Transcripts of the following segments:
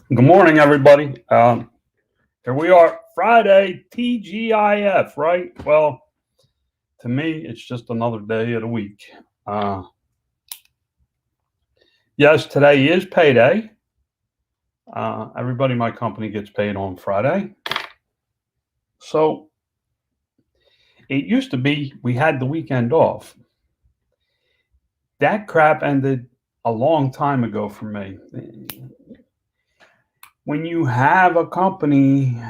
Good morning, everybody. Here we are, Friday, TGIF, right? Well, to me, it's just another day of the week. Uh, yes, today is payday. Everybody in my company gets paid on Friday. So it used to be we had the weekend off. That crap ended a long time ago for me. When you have a company,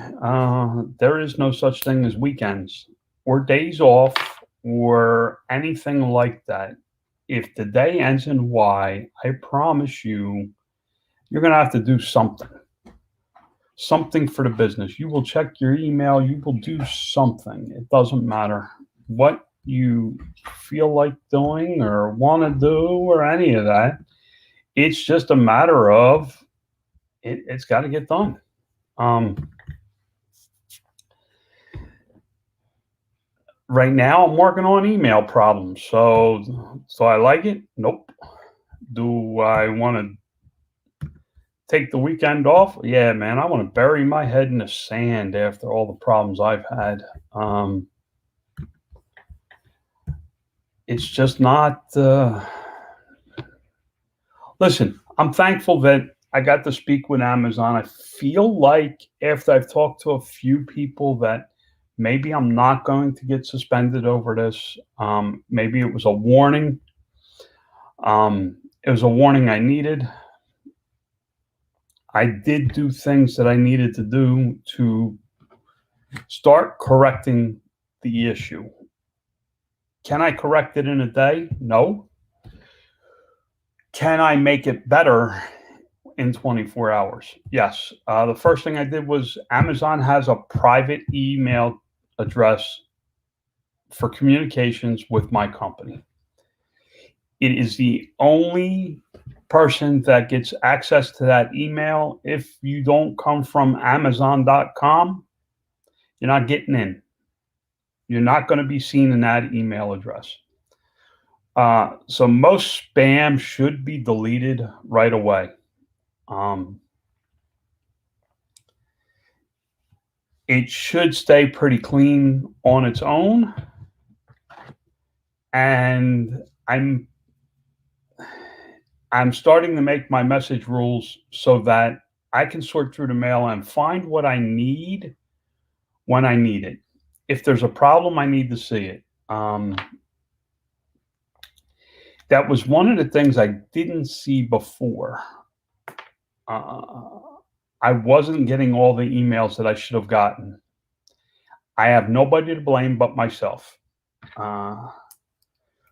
there is no such thing as weekends or days off or anything like that. If the day ends in Y, I promise you, you're going to have to do something for the business. You will check your email, you will do something. It doesn't matter what you feel like doing or want to do or any of that. It's just a matter of it's got to get done. Um, right now, I'm working on email problems. So I like it? Nope. Do I want to take the weekend off? Yeah, man, I want to bury my head in the sand after all the problems I've had. It's just not. Listen, I'm thankful that I got to speak with Amazon. I feel like after I've talked to a few people that maybe I'm not going to get suspended over this. Maybe it was a warning. It was a warning I needed. I did do things that I needed to do to start correcting the issue. Can I correct it in a day? No. Can I make it better in 24 hours? Yes. The first thing I did was Amazon has a private email address for communications with my company. It is the only person that gets access to that email. If you don't come from Amazon.com, you're not getting in. You're not going to be seen in that email address. So most spam should be deleted right away. It should stay pretty clean on its own. And I'm starting to make my message rules so that I can sort through the mail and find what I need when I need it. If there's a problem, I need to see it. That was one of the things I didn't see before. I wasn't getting all the emails that I should have gotten. I have nobody to blame but myself.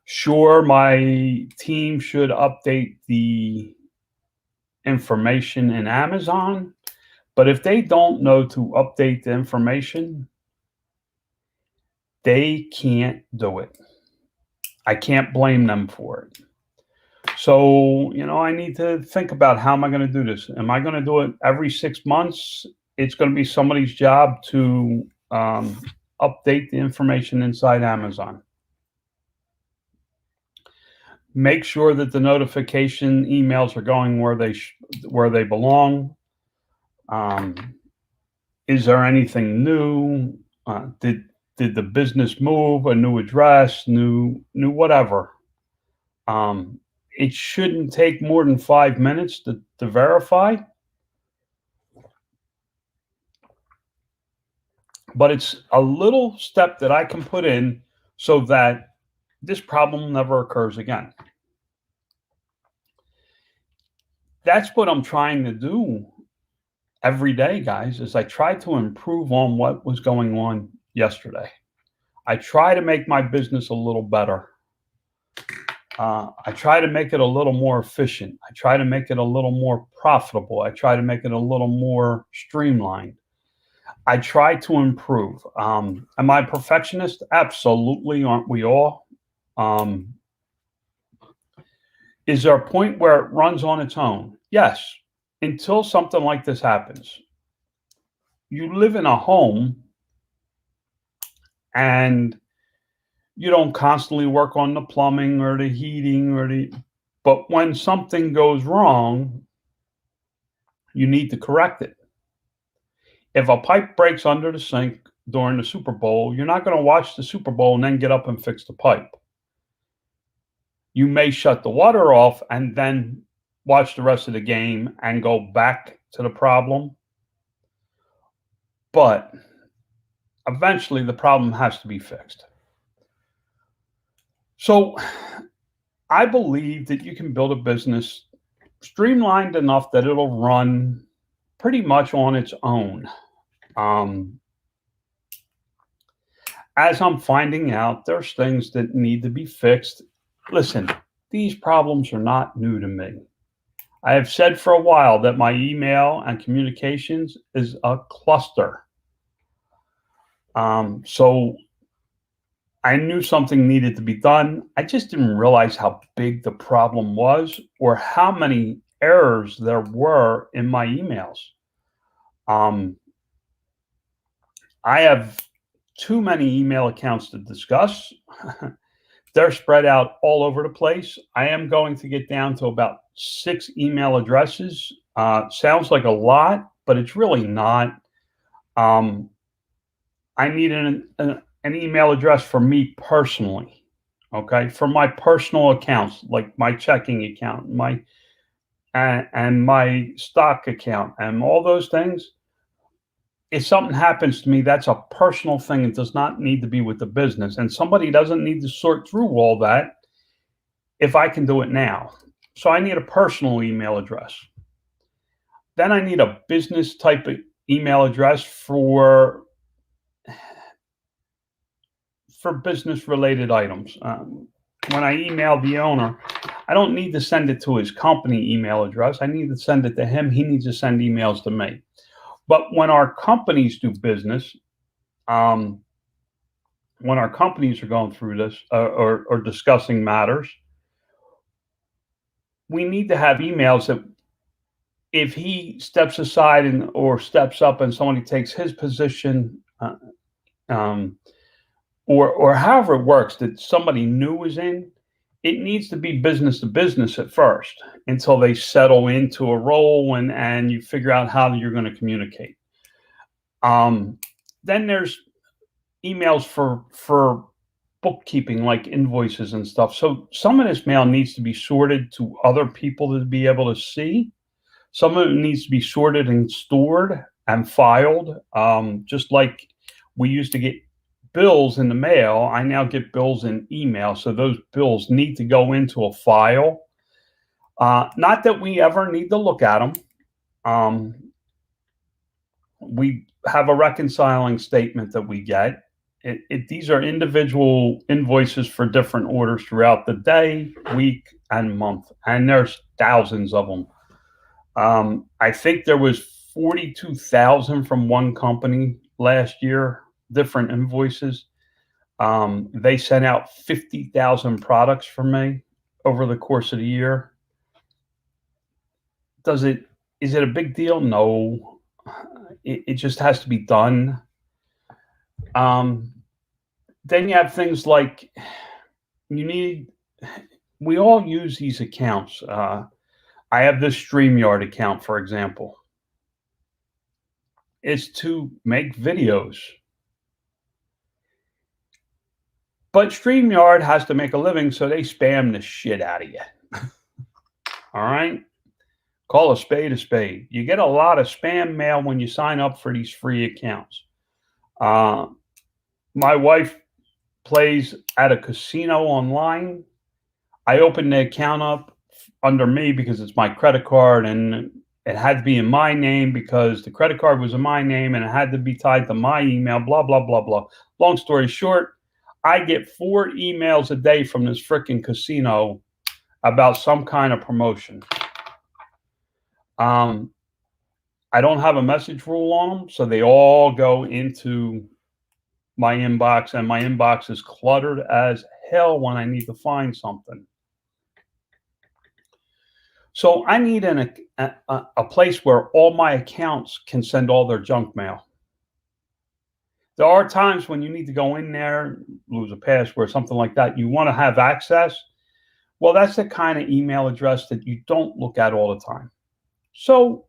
Sure, my team should update the information in Amazon, but if they don't know to update the information, they can't do it. I can't blame them for it. So, I need to think about how am I going to do this? Am I going to do it every 6 months? It's going to be somebody's job to update the information inside Amazon. Make sure that the notification emails are going where they belong. Is there anything new? Did the business move? A new address? New whatever? It shouldn't take more than 5 minutes to verify. But it's a little step that I can put in so that this problem never occurs again. That's what I'm trying to do every day, guys, is I try to improve on what was going on yesterday. I try to make my business a little better. I try to make it a little more efficient. I try to make it a little more profitable. I try to make it a little more streamlined. I try to improve. Am I a perfectionist? Absolutely. Aren't we all? Is there a point where it runs on its own? Yes, until something like this happens. You live in a home and you don't constantly work on the plumbing or the heating but when something goes wrong, you need to correct it. If a pipe breaks under the sink during the Super Bowl, you're not going to watch the Super Bowl and then get up and fix the pipe. You may shut the water off and then watch the rest of the game and go back to the problem. But eventually the problem has to be fixed. So I believe that you can build a business streamlined enough that it'll run pretty much on its own. As I'm finding out, there's things that need to be fixed. Listen, these problems are not new to me. I have said for a while that my email and communications is a cluster. So I knew something needed to be done. I just didn't realize how big the problem was or how many errors there were in my emails. I have too many email accounts to discuss. They're spread out all over the place. I am going to get down to about 6 email addresses. Sounds like a lot, but it's really not. I need an email address for me personally, okay? For my personal accounts, like my checking account, and my stock account, and all those things. If something happens to me, that's a personal thing. It does not need to be with the business. And somebody doesn't need to sort through all that if I can do it now. So I need a personal email address. Then I need a business type of email address for business related items. When I email the owner, I don't need to send it to his company email address. I need to send it to him. He needs to send emails to me. But when our companies do business, when our companies are going through this or discussing matters, we need to have emails that if he steps aside or steps up and somebody takes his position, or however it works that somebody new is in, it needs to be business to business at first until they settle into a role and you figure out how you're going to communicate. Then there's emails for bookkeeping, like invoices and stuff. So some of this mail needs to be sorted to other people to be able to see. Some of it needs to be sorted and stored and filed. Just like we used to get bills in the mail, I now get bills in email. So those bills need to go into a file. Not that we ever need to look at them. We have a reconciling statement that we get. These are individual invoices for different orders throughout the day, week, and month. And there's thousands of them. I think there was 42,000 from one company last year, different invoices. They sent out 50,000 products for me over the course of the year. Is it a big deal? No. It just has to be done. Then you have things like we all use these accounts. I have this StreamYard account, for example. It's to make videos. But StreamYard has to make a living, so they spam the shit out of you. All right? Call a spade a spade. You get a lot of spam mail when you sign up for these free accounts. My wife plays at a casino online. I opened the account up under me because it's my credit card, and it had to be in my name because the credit card was in my name and it had to be tied to my email, blah, blah, blah, blah. Long story short, I get 4 emails a day from this freaking casino about some kind of promotion. I don't have a message rule on them, so they all go into my inbox, and my inbox is cluttered as hell when I need to find something. So I need a place where all my accounts can send all their junk mail. There are times when you need to go in there, lose a password, something like that. You want to have access. Well, that's the kind of email address that you don't look at all the time. So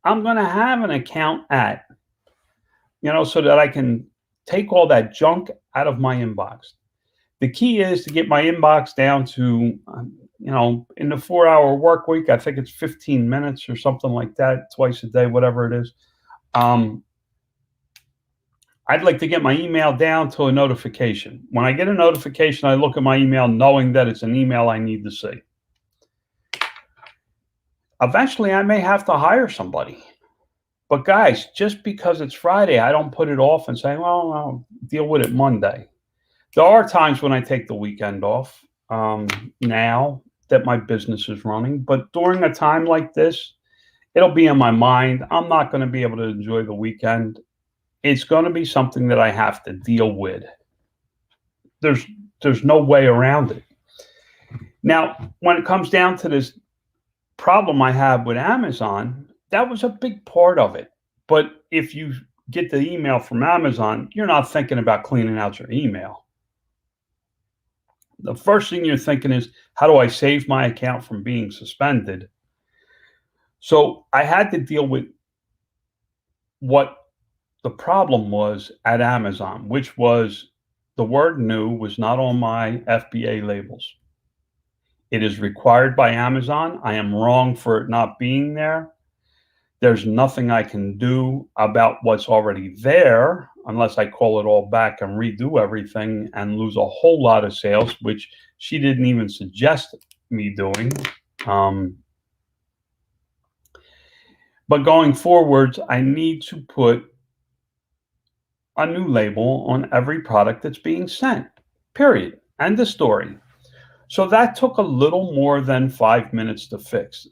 I'm going to have an account at, so that I can take all that junk out of my inbox. The key is to get my inbox down to, in the 4-hour work week, I think it's 15 minutes or something like that, twice a day, whatever it is. I'd like to get my email down to a notification. When I get a notification, I look at my email knowing that it's an email I need to see. Eventually, I may have to hire somebody. But guys, just because it's Friday, I don't put it off and say, well, I'll deal with it Monday. There are times when I take the weekend off, now that my business is running. But during a time like this, it'll be in my mind. I'm not going to be able to enjoy the weekend. It's going to be something that I have to deal with. There's no way around it. Now, when it comes down to this problem I have with Amazon, that was a big part of it. But if you get the email from Amazon, you're not thinking about cleaning out your email. The first thing you're thinking is, how do I save my account from being suspended? So I had to deal with what the problem was at Amazon, which was the word new was not on my FBA labels. It is required by Amazon. I am wrong for it not being there. There's nothing I can do about what's already there unless I call it all back and redo everything and lose a whole lot of sales, which she didn't even suggest me doing. But going forwards, I need to put a new label on every product that's being sent, period. End of story. So that took a little more than 5 minutes to fix.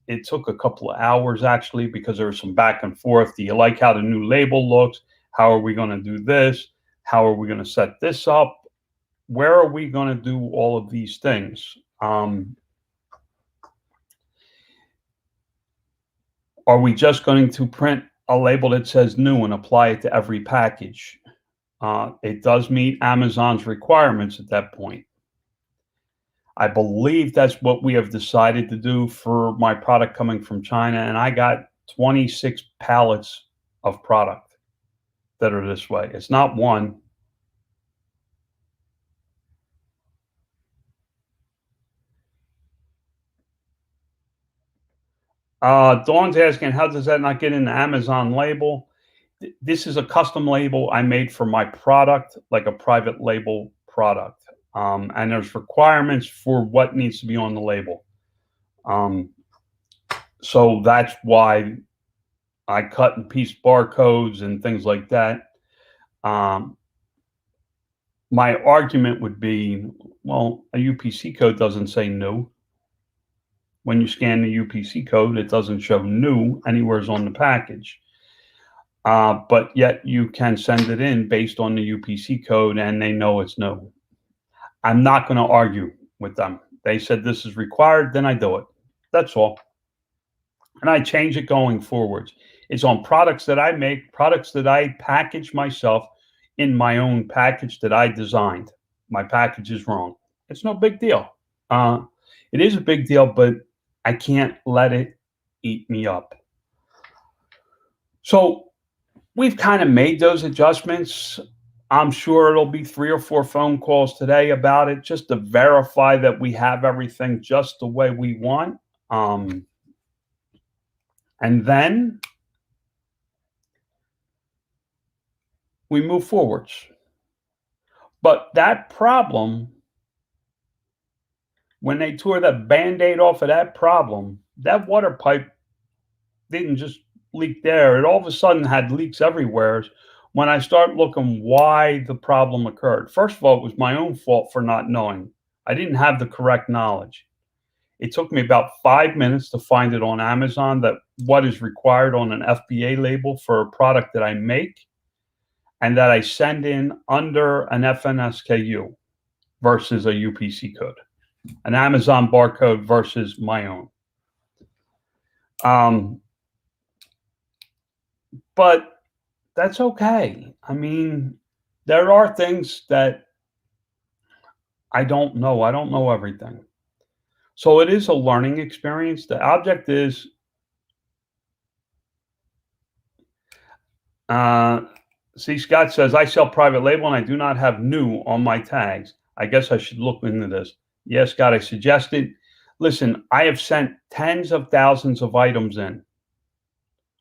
It took a couple of hours, actually, because there was some back and forth. Do you like how the new label looks? How are we going to do this? How are we going to set this up? Where are we going to do all of these things? Are we just going to print a label that says new and apply it to every package? It does meet Amazon's requirements at that point. I believe that's what we have decided to do for my product coming from China, and I got 26 pallets of product that are this way. It's not one. Dawn's asking, how does that not get in the Amazon label? This is a custom label I made for my product, like a private label product. And there's requirements for what needs to be on the label. So that's why I cut and piece barcodes and things like that. My argument would be, well, a UPC code doesn't say new. When you scan the UPC code, it doesn't show new anywhere on the package. But yet you can send it in based on the UPC code and they know it's new. I'm not going to argue with them. They said this is required, then I do it. That's all. And I change it going forwards. It's on products that I make, products that I package myself in my own package that I designed. My package is wrong. It's no big deal. It is a big deal, but I can't let it eat me up. So we've kind of made those adjustments. I'm sure it'll be 3 or 4 phone calls today about it just to verify that we have everything just the way we want. And then we move forwards. But that problem, when they tore that Band-Aid off of that problem, that water pipe didn't just leak there. It all of a sudden had leaks everywhere. When I start looking why the problem occurred. First of all, it was my own fault for not knowing. I didn't have the correct knowledge. It took me about 5 minutes to find it on Amazon that what is required on an FBA label for a product that I make and that I send in under an FNSKU versus a UPC code, an Amazon barcode versus my own. But that's okay. I mean, there are things that I don't know. I don't know everything. So it is a learning experience. The object is Uh, see, Scott says, I sell private label and I do not have new on my tags. I guess I should look into this. Yes, Scott, I suggested. Listen, I have sent tens of thousands of items in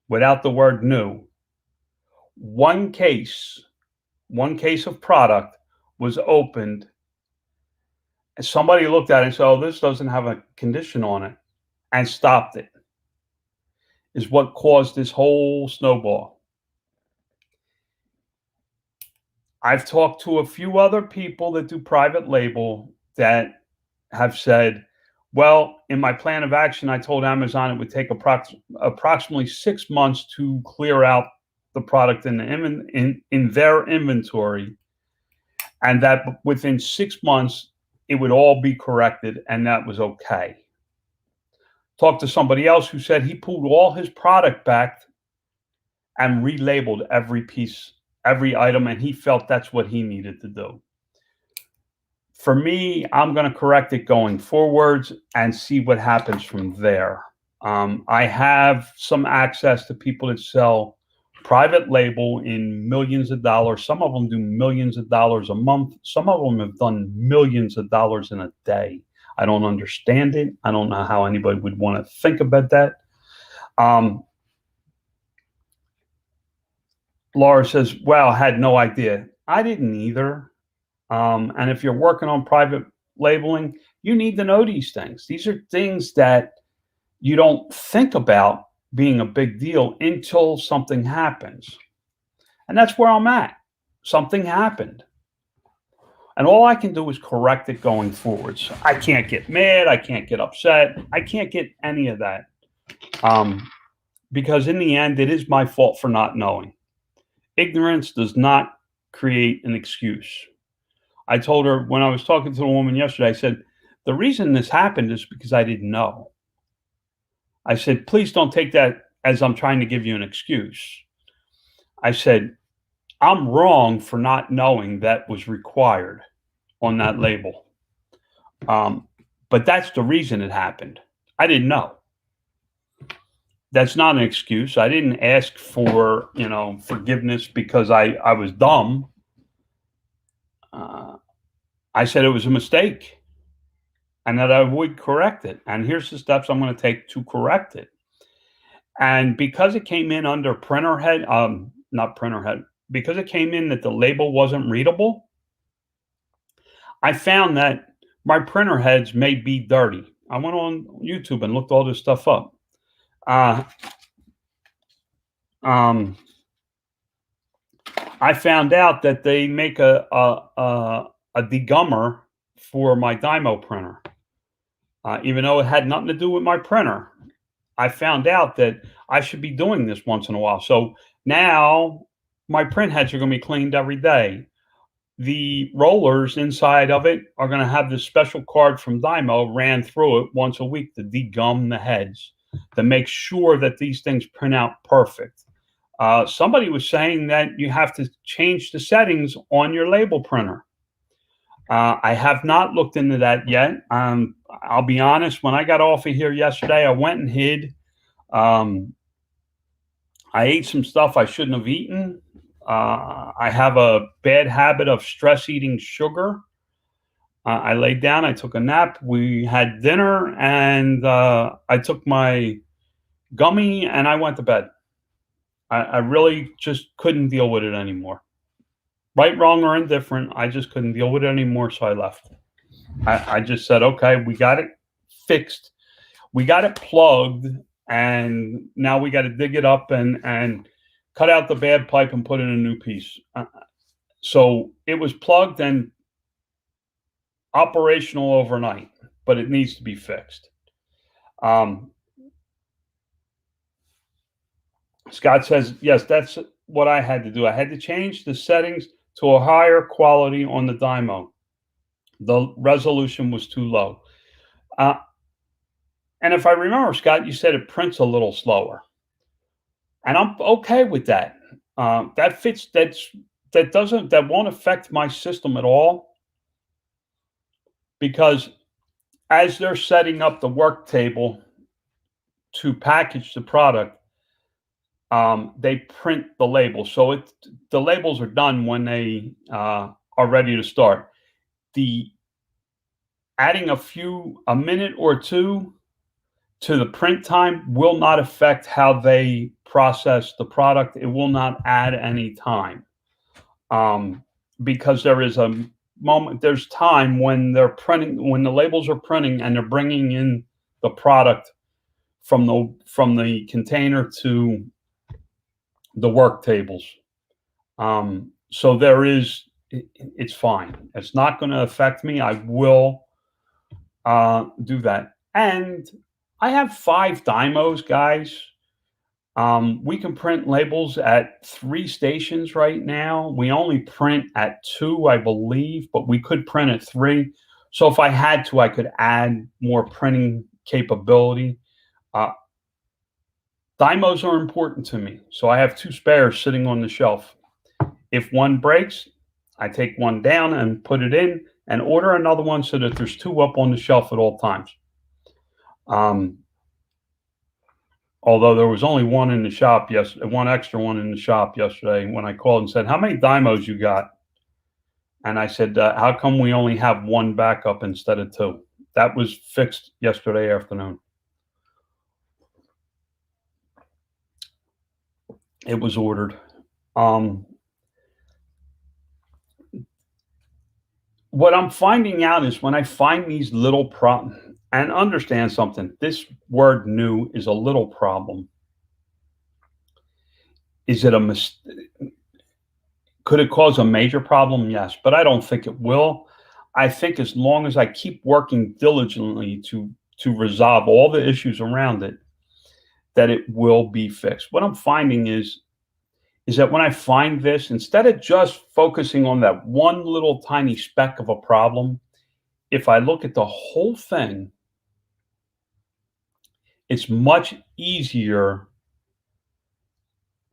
without the word new. One case, one case of product was opened. And somebody looked at it and said, oh, this doesn't have a condition on it, and stopped it, is what caused this whole snowball. I've talked to a few other people that do private label that have said, well, in my plan of action, I told Amazon it would take approximately 6 months to clear out the product in their inventory, and that within 6 months, it would all be corrected, and that was okay. Talked to somebody else who said he pulled all his product back and relabeled every piece, every item, and he felt that's what he needed to do. For me, I'm going to correct it going forwards and see what happens from there. I have some access to people that sell private label in millions of dollars. Some of them do millions of dollars a month. Some of them have done millions of dollars in a day. I don't understand it. I don't know how anybody would want to think about that. Laura says, wow, I had no idea. I didn't either. And if you're working on private labeling, you need to know these things. These are things that you don't think about being a big deal until something happens. And that's where I'm at. Something happened. And all I can do is correct it going forwards. I can't get mad. I can't get upset. I can't get any of that. Because in the end, it is my fault for not knowing. Ignorance does not create an excuse. I told her when I was talking to the woman yesterday, I said, the reason this happened is because I didn't know. I said, please don't take that as I'm trying to give you an excuse. I said, I'm wrong for not knowing that was required on that label. But that's the reason it happened. I didn't know. That's not an excuse. I didn't ask for, forgiveness because I was dumb. I said it was a mistake and that I would correct it. And here's the steps I'm going to take to correct it. And because it came in under printer head, not printer head, because it came in that the label wasn't readable, I found that my printer heads may be dirty. I went on YouTube and looked all this stuff up. I found out that they make a degummer for my Dymo printer. Even though it had nothing to do with my printer, I found out that I should be doing this once in a while. So now my print heads are going to be cleaned every day. The rollers inside of it are going to have this special card from Dymo ran through it once a week to degum the heads, to make sure that these things print out perfect. Somebody was saying that you have to change the settings on your label printer. I have not looked into that yet. I'll be honest, when I got off of here yesterday, I went and hid. I ate some stuff I shouldn't have eaten. I have a bad habit of stress eating sugar. I laid down, I took a nap, we had dinner, and I took my gummy and I went to bed. I really just couldn't deal with it anymore. Right, wrong, or indifferent, I just couldn't deal with it anymore, so I left. I just said, okay, we got it fixed. We got it plugged, and now we got to dig it up and cut out the bad pipe and put in a new piece. So it was plugged and operational overnight, but it needs to be fixed. Scott says, yes, that's what I had to do. I had to change the settings to a higher quality on the Dymo. The resolution was too low. And if I remember, Scott, you said it prints a little slower. And I'm okay with that. That fits, that won't affect my system at all. Because as they're setting up the work table to package the product, they print the labels. So the labels are done when they are ready to start. The adding a minute or two to the print time will not affect how they process the product. It will not add any time, because there is a there's time when they're printing, when the labels are printing and they're bringing in the product from the container to the work tables. So it's fine. It's not going to affect me. I will do that. And I have 5 dymos, guys. We can print labels at 3 stations right now. We only print at 2, I believe, but we could print at 3. So if I had to, I could add more printing capability. Dymos are important to me, so I have 2 spares sitting on the shelf. If one breaks, I take one down and put it in and order another one so that there's 2 up on the shelf at all times. Although there was only one in the shop yesterday, one extra one in the shop yesterday when I called and said, "How many dymos you got?" And I said, "How come we only have one backup instead of 2?" That was fixed yesterday afternoon. It was ordered. What I'm finding out is when I find these little problems, and understand something, this word new is a little problem. Is it a mistake? Could it cause a major problem? Yes, but I don't think it will. I think as long as I keep working diligently to resolve all the issues around it, that it will be fixed. What I'm finding is that when I find this, instead of just focusing on that one little tiny speck of a problem, if I look at the whole thing, it's much easier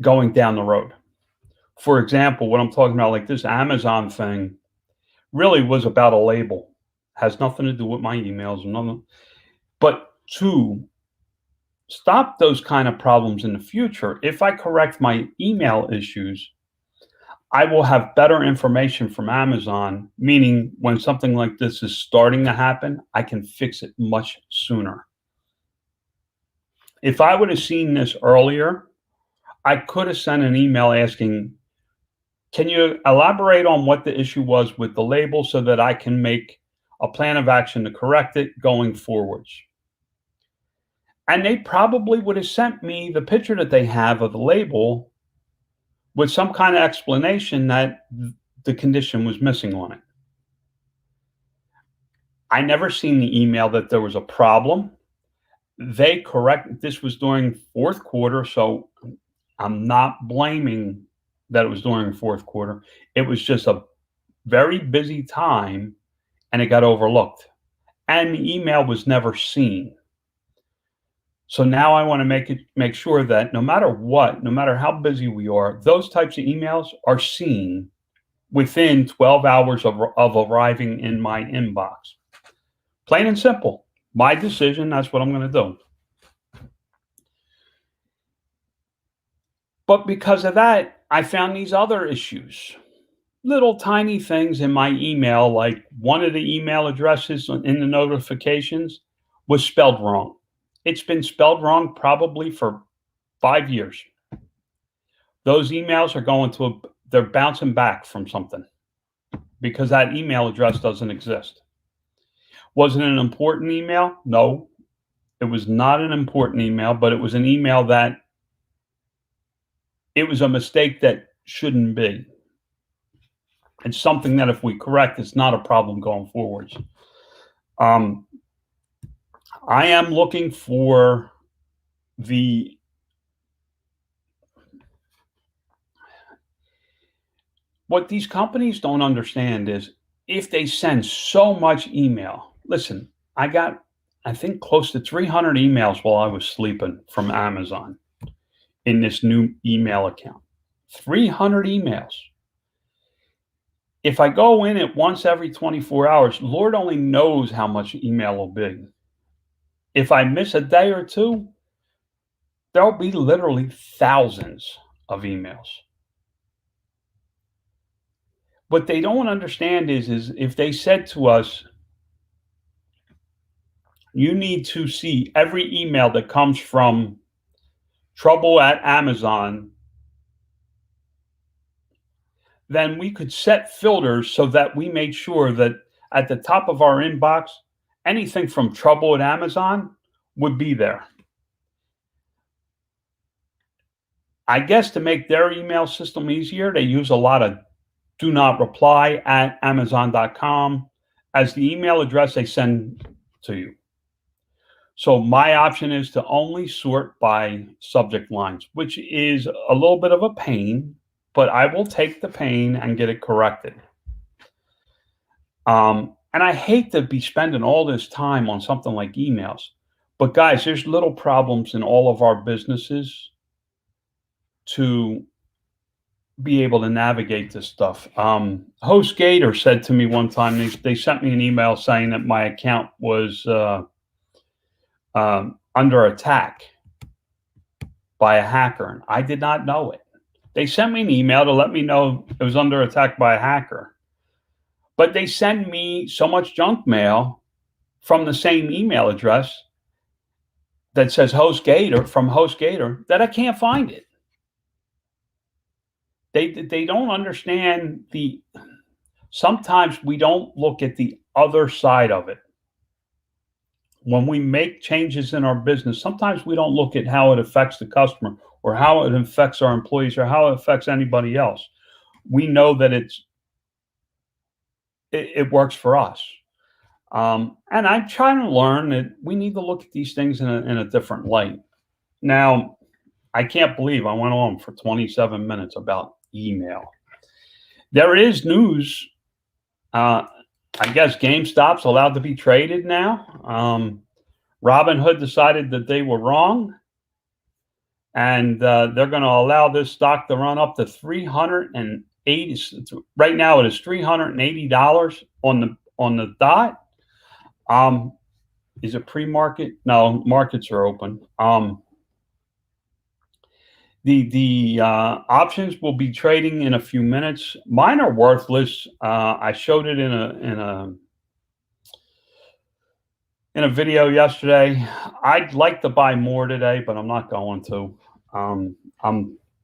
going down the road. For example, what I'm talking about, like this Amazon thing, really was about a label. Has nothing to do with my emails, nothing. But to stop those kind of problems in the future, if I correct my email issues, I will have better information from Amazon, meaning when something like this is starting to happen, I can fix it much sooner. If I would have seen this earlier, I could have sent an email asking, "Can you elaborate on what the issue was with the label so that I can make a plan of action to correct it going forwards?" And they probably would have sent me the picture that they have of the label with some kind of explanation that the condition was missing on it. I never seen the email that there was a problem. This was during fourth quarter, so I'm not blaming that it was during fourth quarter. It was just a very busy time and it got overlooked. And the email was never seen. So now I want to make sure that no matter what, no matter how busy we are, those types of emails are seen within 12 hours of arriving in my inbox. Plain and simple. My decision, that's what I'm going to do. But because of that, I found these other issues. Little tiny things in my email, like one of the email addresses in the notifications was spelled wrong. It's been spelled wrong probably for 5 years. Those emails are they're bouncing back from something because that email address doesn't exist. Was it an important email? No, it was not an important email, but it was an email that it was a mistake that shouldn't be. It's something that if we correct, it's not a problem going forwards. I am looking for what these companies don't understand is if they send so much email. Listen, I got, I think, close to 300 emails while I was sleeping from Amazon in this new email account. 300 emails. If I go in it once every 24 hours, Lord only knows how much email will be. If I miss a day or two, There'll be literally thousands of emails. What they don't understand is if they said to us, you need to see every email that comes from trouble at Amazon, then we could set filters so that we made sure that at the top of our inbox, anything from trouble at Amazon would be there. I guess to make their email system easier, they use a lot of do not reply at amazon.com as the email address they send to you. So my option is to only sort by subject lines, which is a little bit of a pain, but I will take the pain and get it corrected. And I hate to be spending all this time on something like emails, but guys, there's little problems in all of our businesses to be able to navigate this stuff. HostGator said to me one time, they sent me an email saying that my account was under attack by a hacker. And I did not know it. They sent me an email to let me know it was under attack by a hacker. But they send me so much junk mail from the same email address that says HostGator from HostGator that I can't find it. They don't understand sometimes we don't look at the other side of it. When we make changes in our business, sometimes we don't look at how it affects the customer or how it affects our employees or how it affects anybody else. We know that it works for us. And I'm trying to learn that we need to look at these things in a different light. Now, I can't believe I went on for 27 minutes about email. There is news. I guess GameStop's allowed to be traded now. Robinhood decided that they were wrong, and they're going to allow this stock to run up to $380. Right now, it is $380 on the dot. Is it pre-market? No, markets are open. The options will be trading in a few minutes. Mine are worthless. I showed it in a video yesterday. I'd like to buy more today, but I'm not going to.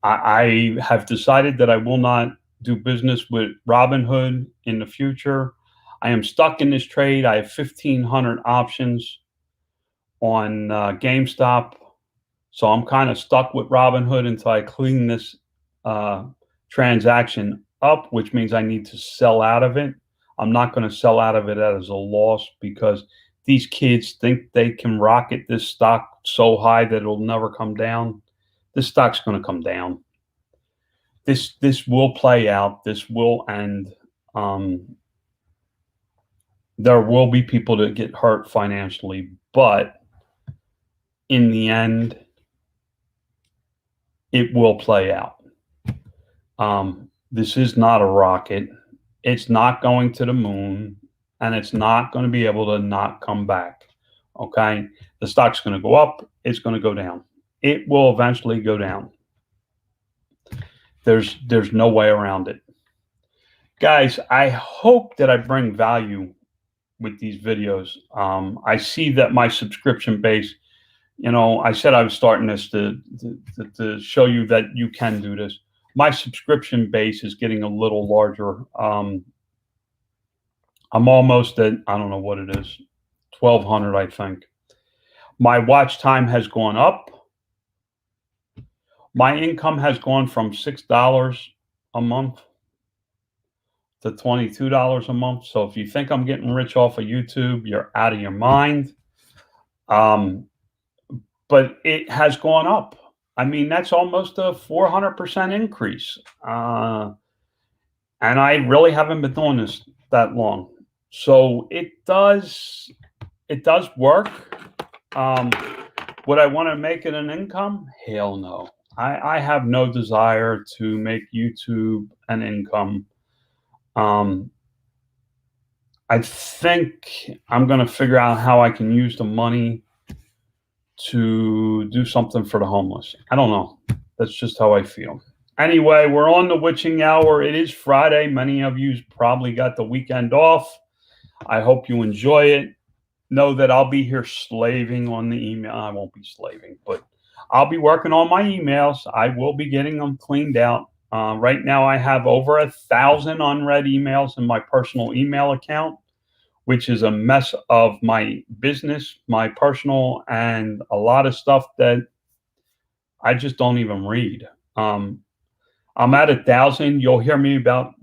I have decided that I will not do business with Robinhood in the future. I am stuck in this trade. I have 1,500 options on GameStop. So I'm kind of stuck with Robinhood until I clean this transaction up, which means I need to sell out of it. I'm not going to sell out of it as a loss because these kids think they can rocket this stock so high that it'll never come down. This stock's going to come down. This will play out. This will end. There will be people that get hurt financially, but in the end, it will play out. This is not a rocket. It's not going to the moon, and it's not going to be able to not come back. Okay? The stock's going to go up. It's going to go down. It will eventually go down. There's no way around it. Guys, I hope that I bring value with these videos. I see that my subscription base, I said I was starting this to show you that you can do this. My subscription base is getting a little larger. I'm almost at, I don't know what it is, 1,200, I think. My watch time has gone up. My income has gone from $6 a month to $22 a month. So if you think I'm getting rich off of YouTube, you're out of your mind. But it has gone up. I mean, that's almost a 400% increase. And I really haven't been doing this that long. So it does work. Would I want to make it an income? Hell no. I have no desire to make YouTube an income. I think I'm going to figure out how I can use the money to do something for the homeless. I don't know. That's just how I feel. Anyway, we're on the witching hour. It is Friday. Many of you probably got the weekend off. I hope you enjoy it. Know that I'll be here slaving on the email. I won't be slaving, but I'll be working on my emails. I will be getting them cleaned out. Right now, I have over 1,000 unread emails in my personal email account, which is a mess of my business, my personal, and a lot of stuff that I just don't even read. I'm at 1,000. You'll hear me about.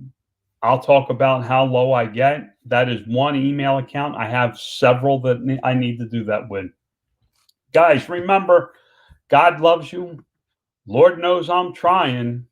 I'll talk about how low I get. That is one email account. I have several that I need to do that with. Guys, remember, God loves you. Lord knows I'm trying.